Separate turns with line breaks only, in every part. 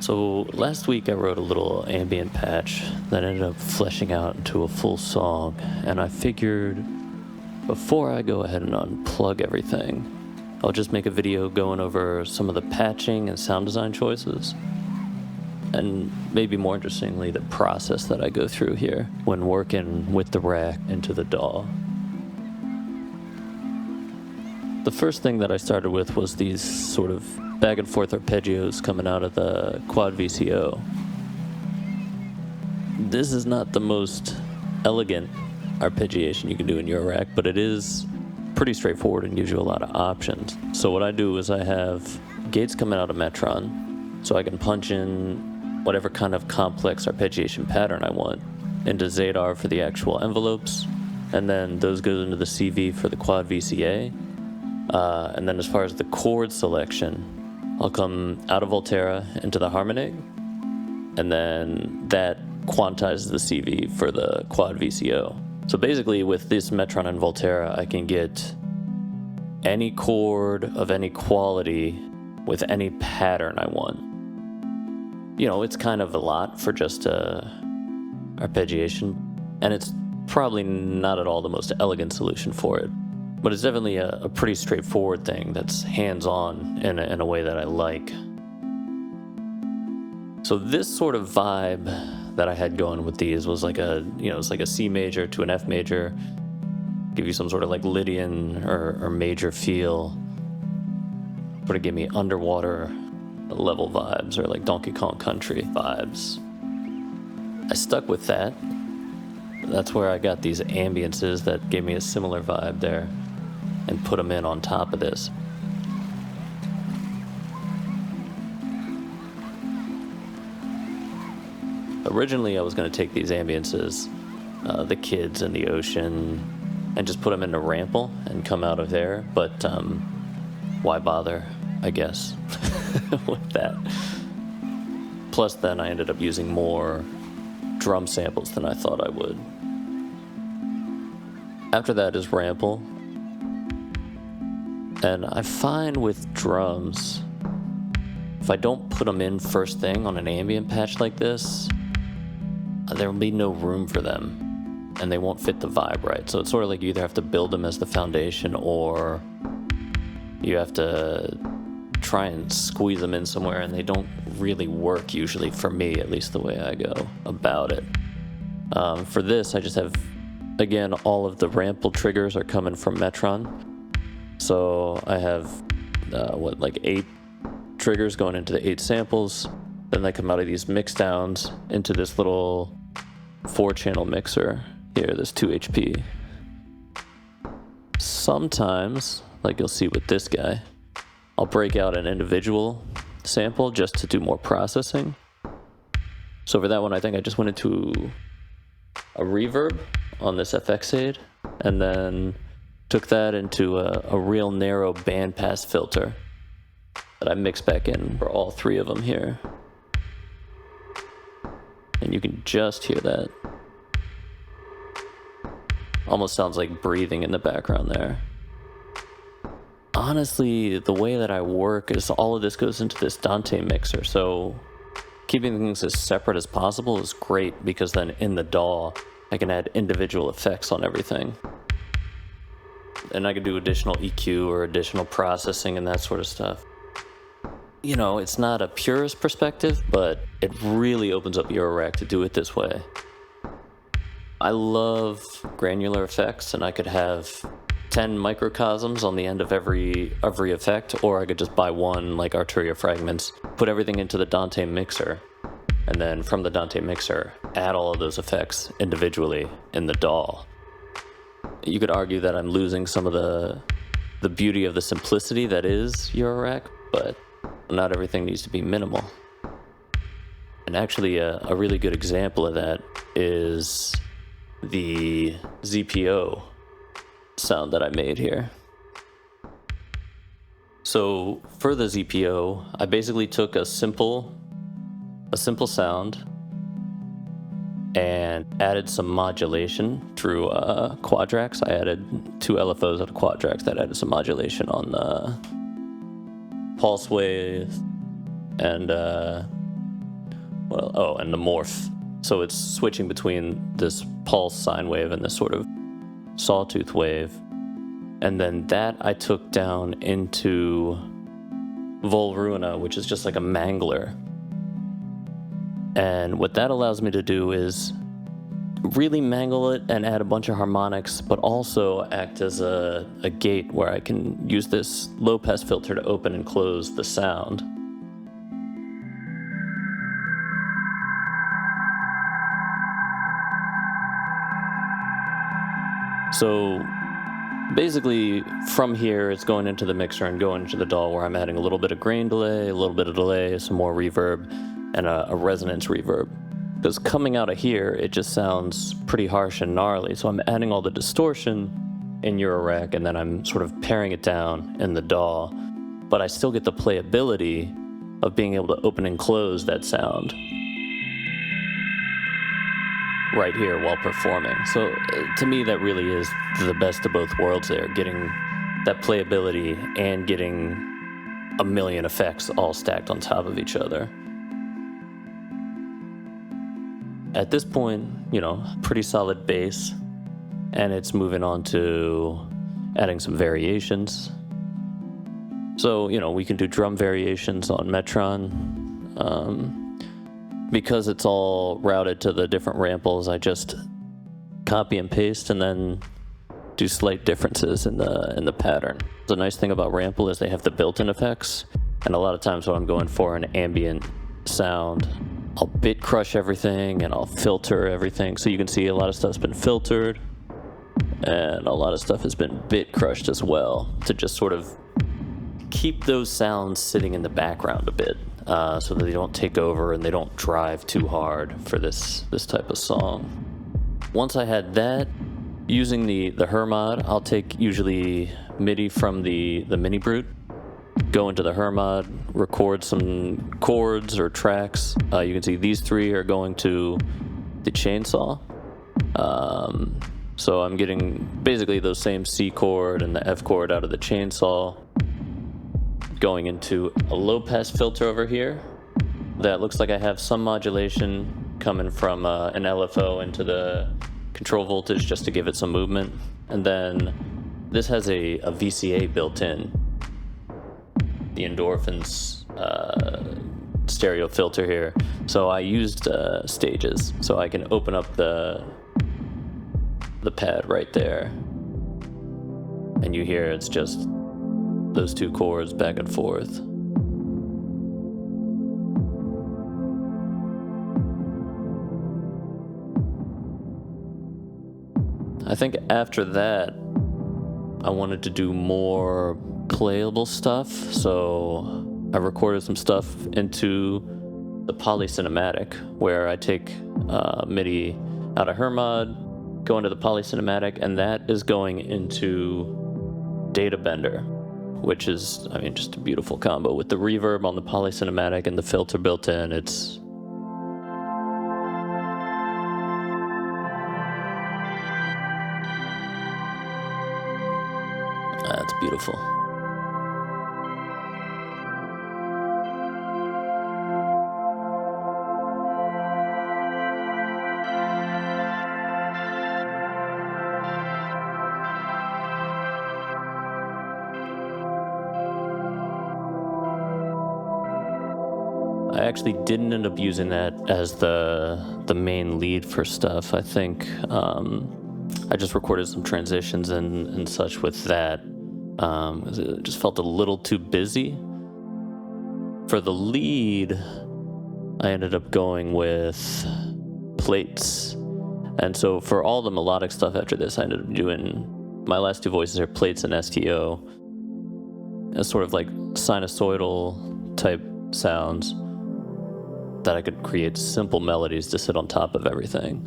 So last week I wrote a little ambient patch that ended up fleshing out into a full song, and I figured before I go ahead and unplug everything, I'll just make a video going over some of the patching and sound design choices, and maybe more interestingly, the process that I go through here when working with the rack into the DAW. The first thing that I started with was these sort of back and forth arpeggios coming out of the quad VCO. This is not the most elegant arpeggiation you can do in Eurorack, but it is pretty straightforward and gives you a lot of options. So what I do is I have gates coming out of Metron, so I can punch in whatever kind of complex arpeggiation pattern I want into Zadar for the actual envelopes, and then those go into the CV for the quad VCA. And then as far as the chord selection, I'll come out of Volterra into the Harmonig, and then that quantizes the CV for the quad VCO. So basically with this Metron and Volterra, I can get any chord of any quality with any pattern I want. You know, it's kind of a lot for just arpeggiation, and it's probably not at all the most elegant solution for it. But it's definitely a pretty straightforward thing that's hands-on in a way that I like. So this sort of vibe that I had going with these was like it's like a C major to an F major, give you some sort of like Lydian or major feel, sort of give me underwater level vibes or like Donkey Kong Country vibes. I stuck with that. That's where I got these ambiances that gave me a similar vibe there, and put them in on top of this. Originally I was going to take these ambiances, the kids and the ocean, and just put them into Rample and come out of there, but why bother, I guess, with that. Plus then I ended up using more drum samples than I thought I would. After that is Rample. And I find with drums, if I don't put them in first thing on an ambient patch like this, there will be no room for them, and they won't fit the vibe right. So it's sort of like you either have to build them as the foundation, or you have to try and squeeze them in somewhere, and they don't really work usually, for me, at least the way I go about it. For this, I just have, again, all of the Rample triggers are coming from Metron. So I have, 8 triggers going into the 8 samples. Then they come out of these mix downs into this little 4-channel mixer here, this 2 HP. Sometimes, like you'll see with this guy, I'll break out an individual sample just to do more processing. So for that one, I think I just went into a reverb on this FX Aid, and then took that into a real narrow bandpass filter that I mixed back in for all 3 of them here. And you can just hear that. Almost sounds like breathing in the background there. Honestly, the way that I work is all of this goes into this Dante mixer, so keeping things as separate as possible is great, because then in the DAW, I can add individual effects on everything. And I can do additional EQ or additional processing and that sort of stuff. You know, it's not a purist perspective, but it really opens up Eurorack to do it this way. I love granular effects, and I could have 10 microcosms on the end of every effect, or I could just buy one, like Arturia fragments, put everything into the Dante mixer, and then from the Dante mixer, add all of those effects individually in the DAW. You could argue that I'm losing some of the beauty of the simplicity that is Eurorack, but not everything needs to be minimal. And actually a really good example of that is the ZPO sound that I made here. So for the ZPO, I basically took a simple sound and added some modulation through Quadrax. I added 2 LFOs out of Quadrax that added some modulation on the pulse wave and well, oh, and the morph. So it's switching between this pulse sine wave and this sort of sawtooth wave. And then that I took down into Volruna, which is just like a mangler. And what that allows me to do is really mangle it and add a bunch of harmonics, but also act as a gate where I can use this low-pass filter to open and close the sound. So basically, from here, it's going into the mixer and going into the DAW where I'm adding a little bit of grain delay, a little bit of delay, some more reverb, and a resonance reverb. Because coming out of here, it just sounds pretty harsh and gnarly. So I'm adding all the distortion in Eurorack, and then I'm sort of paring it down in the DAW. But I still get the playability of being able to open and close that sound right here while performing. So to me, that really is the best of both worlds there, getting that playability and getting a million effects all stacked on top of each other. At this point, you know, pretty solid bass, and it's moving on to adding some variations. So, you know, we can do drum variations on Metron. Because it's all routed to the different ramples, I just copy and paste and then do slight differences in the pattern. The nice thing about Rample is they have the built-in effects, and a lot of times when I'm going for an ambient sound, I'll bit crush everything and I'll filter everything. So you can see a lot of stuff's been filtered and a lot of stuff has been bit crushed as well, to just sort of keep those sounds sitting in the background a bit, so that they don't take over and they don't drive too hard for this type of song. Once I had that, using the Hermod, I'll take usually MIDI from the Mini Brute, go into the Hermod, record some chords or tracks. You can see these three are going to the chainsaw. So I'm getting basically those same C chord and the F chord out of the chainsaw, going into a low pass filter over here that looks like I have some modulation coming from an LFO into the control voltage just to give it some movement. And then this has a VCA built in, the Endorphins stereo filter here. So I used stages, so I can open up the pad right there, and you hear it's just those two chords back and forth. I think after that, I wanted to do more playable stuff, so I recorded some stuff into the polycinematic, where I take MIDI out of Hermod, go into the polycinematic, and that is going into Data Bender, which is, I mean, just a beautiful combo with the reverb on the polycinematic and the filter built in. It's that's beautiful. I actually didn't end up using that as the main lead for stuff. I think I just recorded some transitions and such with that. It just felt a little too busy. For the lead, I ended up going with plates. And so for all the melodic stuff after this, I ended up doing, my last two voices are plates and STO, as sort of like sinusoidal type sounds that I could create simple melodies to sit on top of everything.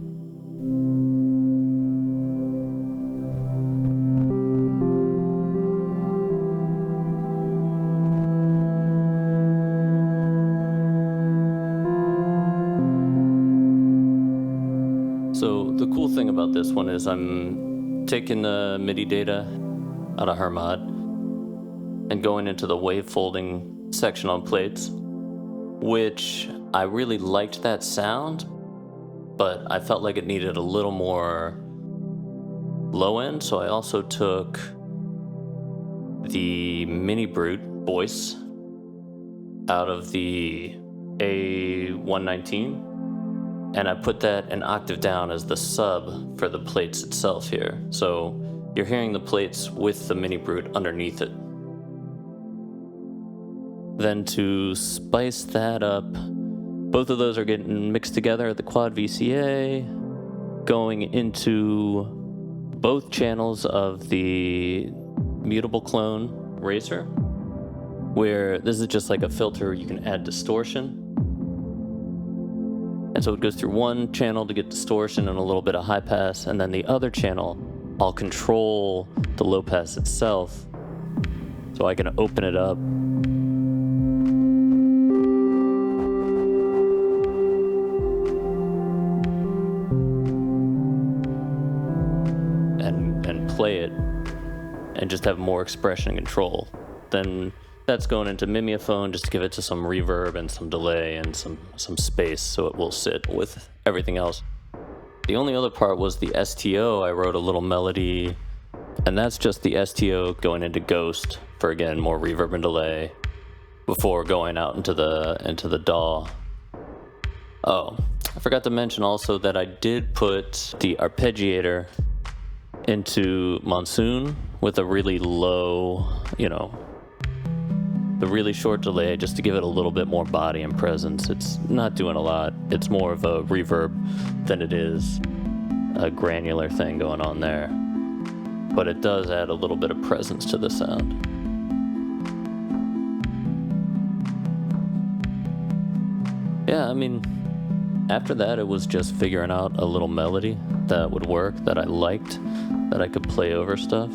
So the cool thing about this one is I'm taking the MIDI data out of Hermod and going into the wave folding section on plates which I really liked that sound, but I felt like it needed a little more low end, so I also took the Mini Brute voice out of the A119, and I put that an octave down as the sub for the plates itself here. So you're hearing the plates with the Mini Brute underneath it. Then to spice that up, both of those are getting mixed together at the Quad VCA, going into both channels of the mutable clone racer, where this is just like a filter you can add distortion. And so it goes through one channel to get distortion and a little bit of high pass, and then the other channel, I'll control the low pass itself, so I can open it up and play it and just have more expression and control. Then that's going into Mimeophone just to give it to some reverb and some delay and some space so it will sit with everything else. The only other part was the STO. I wrote a little melody, and that's just the STO going into Ghost for, again, more reverb and delay before going out into the DAW. Oh, I forgot to mention also that I did put the arpeggiator into Monsoon with a really low, the really short delay, just to give it a little bit more body and presence. It's not doing a lot. It's more of a reverb than it is a granular thing going on there. But it does add a little bit of presence to the sound. Yeah, I mean, after that it was just figuring out a little melody that would work, that I liked, that I could play over stuff.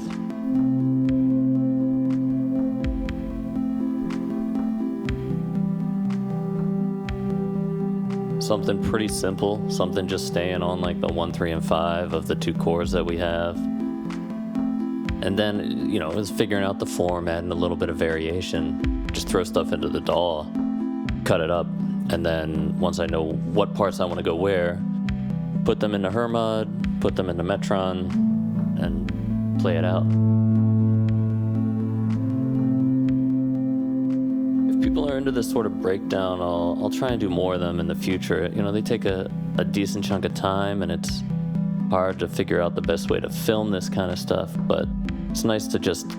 Something pretty simple, something just staying on like the 1, 3, and 5 of the 2 chords that we have. And then, it was figuring out the format and a little bit of variation. Just throw stuff into the DAW, cut it up, and then once I know what parts I want to go where, put them into Hermod, put them into Metron, and play it out. If people are into this sort of breakdown, I'll try and do more of them in the future. They take a decent chunk of time, and it's hard to figure out the best way to film this kind of stuff, but it's nice to just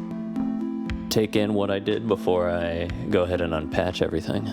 take in what I did before I go ahead and unpatch everything.